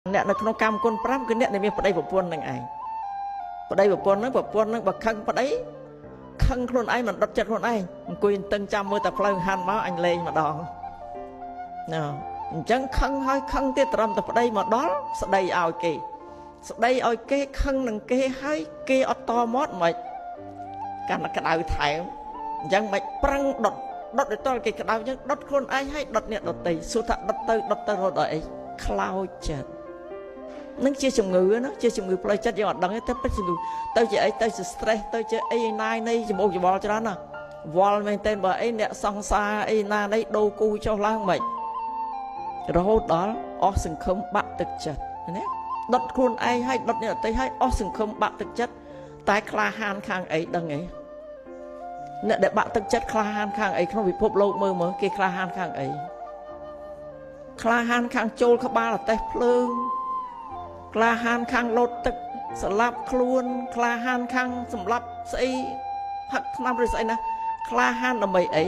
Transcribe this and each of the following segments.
អ្នកនៅក្នុងកម្មគុណ5គឺអ្នកដែលមានប្តីប្រពន្ធនឹងឯងប្តីប្រពន្ធនឹងបើខឹងប្តីខឹងខ្លួនឯងមិនដុតចិត្តខ្លួនឯងអង្គុយតឹងចាំមើលតែផ្លូវហាន់មកអញលេងម្ដងណាអញ្ចឹងខឹងហើយខឹងទៀតត្រឹមតែប្តីមកដល់ស្ដីឲ្យគេខឹងនឹងគេហើយគេអត់តមកមិនកាន់តែក្តៅថែមអញ្ចឹងមិនប្រឹងដុតឲ្យតល់គេក្តៅអញ្ចឹងដុតខ្លួនឯងហើយដុតអ្នកដទៃសួរថាដុតទៅរត់ដល់អីខ្លោចចិត្តនឹងជាជំងឺណាជាជំងឺផ្លូវចិត្តយើងអត់ដឹងទេពិតជំងឺទៅជាអីទៅជា stress ទៅជាអីណាយនៃច្មោកច្បល់ច្រើនណាវល់មែនតើបើអីអ្នកសង្សារអីណានៃដូរគូចុះឡើងមិនរហូតដល់អស់សង្ឃឹមបាក់ទឹកចិត្តណាដុតខ្លួនឯងហើយដុតអ្នកដទៃហើយអស់សង្ឃឹមបាក់ទឹកចិត្តតែក្លាហានខាងអីដឹងអីអ្នកដែលបាក់ទឹកចិត្តក្លាហានខាងអីក្នុងពិភពលោកមើលគេក្លាហានខាងអីក្លាហានខាងចូលក្បាលអតេះភ្លើងក្លាហានខាងលោតទឹកស្លាប់ខ្លួនក្លាហានខាងសម្លាប់ស្អីផឹកថ្នាំឬស្អីណាក្លាហានដើម្បីអី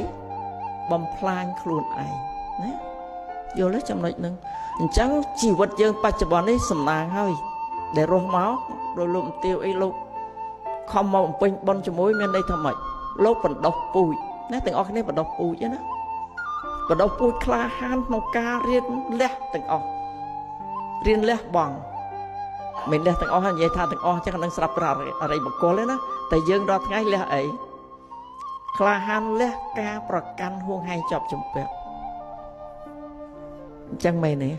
បំផ្លាញខ្លួនឯងណាយល់ទេចំណុចហ្នឹងអញ្ចឹងជីវិតយើងបច្ចុប្បន្ននេះសំណាងហើយដែលរស់មកដោយលោកមទាវអីលោកខំមកបំពេញបុណ្យជាមួយមានន័យថាម៉េចលោកបណ្ដុះពូជណាទាំងអស់គ្នាបណ្ដុះពូជណាបណ្ដុះពូជក្លាហានក្នុងការរៀនលះទាំងអស់រៀនលះបង់មិនលះទាំងអស់ហើយនិយាយថាទាំងអស់ចឹងនឹងស្រាប់ប្រាអរិយបុគ្គលទេណាតែយើងរាល់ថ្ងៃលះអីក្លាហានលះការប្រកាន់ហួងហែងជាប់ជំពាក់អញ្ចឹងមែនទេ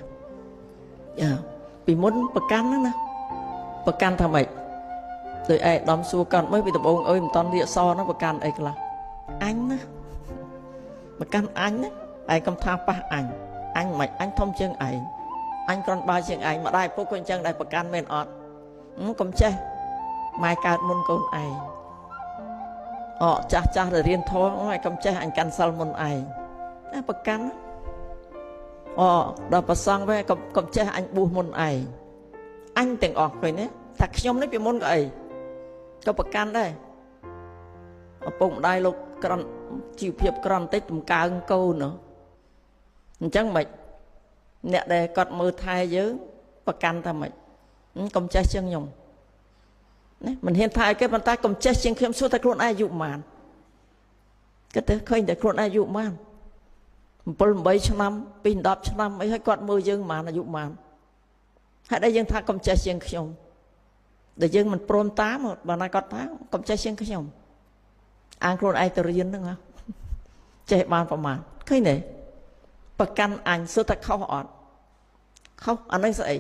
ពីមុនប្រកាន់ហ្នឹងណាប្រកាន់ថាម៉េចដោយឯកឧត្តមសួរកាន់មើលពីដំបងអើយមិនតន់រៀកសហ្នឹងប្រកាន់អីខ្លះអញណាប្រកាន់អញណាឯងកំថាប៉ះអញមិនអញធំជាងឯងអញគ្រាន់បើជាងឯងម្ដាយពុកក៏អញ្ចឹងដែរប្រកាន់មែនអត់កុំចេះម៉ែកើតមុនកូនឯងចាស់ដែលរៀនធម៌ឲ្យកុំចេះអញកាន់សិលមុនឯងណាប្រកាន់ដល់ប្រសងវិញកុំចេះអញបួសមុនឯងអញទាំងអស់ឃើញទេថាខ្ញុំនេះពីមុនក៏អីក៏ប្រកាន់ដែរឪពុកម្ដាយលោកក្រាន់ជីវភាពក្រាន់តិចតម្កើងកូនអញ្ចឹងមិនអ្នកដែលគាត់មើលថែយើងប្រកាន់ថាម៉េចកុំចេះជាងខ្ញុំណាមិនហ៊ានថែគេប៉ុន្តែកុំចេះជាងខ្ញុំសួរតែខ្លួនឯងអាយុប៉ុន្មានគាត់ទៅឃើញតែខ្លួនឯងអាយុប៉ុន្មាន7 8ឆ្នាំ2 10ឆ្នាំអីហើយគាត់មើលយើងប៉ុន្មានអាយុប៉ុន្មានហើយដែលយើងថាកុំចេះជាងខ្ញុំដែលយើងមិនព្រមតាមបើណាគាត់ថាកុំចេះជាងខ្ញុំអាងខ្លួនឯងទៅរៀនហ្នឹងចេះបានប្រមាណឃើញទេប្រកាន់អញសួរតែខុសអត់ខុសអានេះស្អី